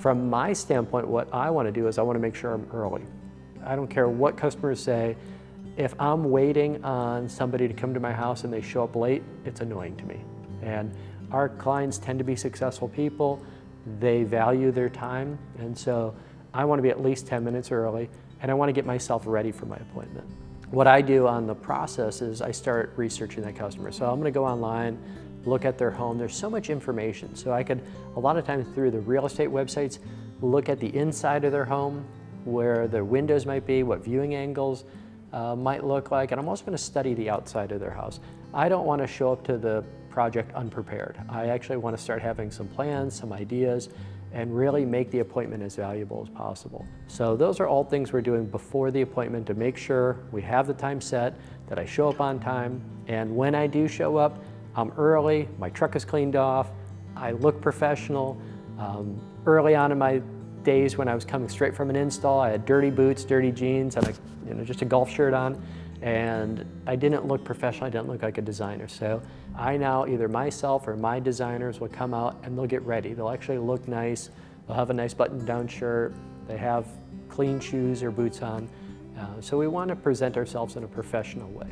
From my standpoint, what I want to do is I want to make sure I'm early. I don't care what customers say. If I'm waiting on somebody to come to my house and they show up late, it's annoying to me. And our clients tend to be successful people. They value their time, and so I want to be at least 10 minutes early, and I want to get myself ready for my appointment. What I do on the process is I start researching that customer. So I'm going to go online, look at their home. There's so much information. So I could, a lot of times through the real estate websites, look at the inside of their home, where the windows might be, what viewing angles might look like, and I'm also going to study the outside of their house. I don't want to show up to the project unprepared. I actually want to start having some plans, some ideas, and really make the appointment as valuable as possible. So those are all things we're doing before the appointment to make sure we have the time set, that I show up on time, and when I do show up, I'm early, my truck is cleaned off, I look professional. Early on in my days when I was coming straight from an install, I had dirty boots, dirty jeans, and just a golf shirt on, and I didn't look professional, I didn't look like a designer. So I now, either myself or my designers will come out and they'll get ready. They'll actually look nice, they'll have a nice button-down shirt, they have clean shoes or boots on. So we want to present ourselves in a professional way.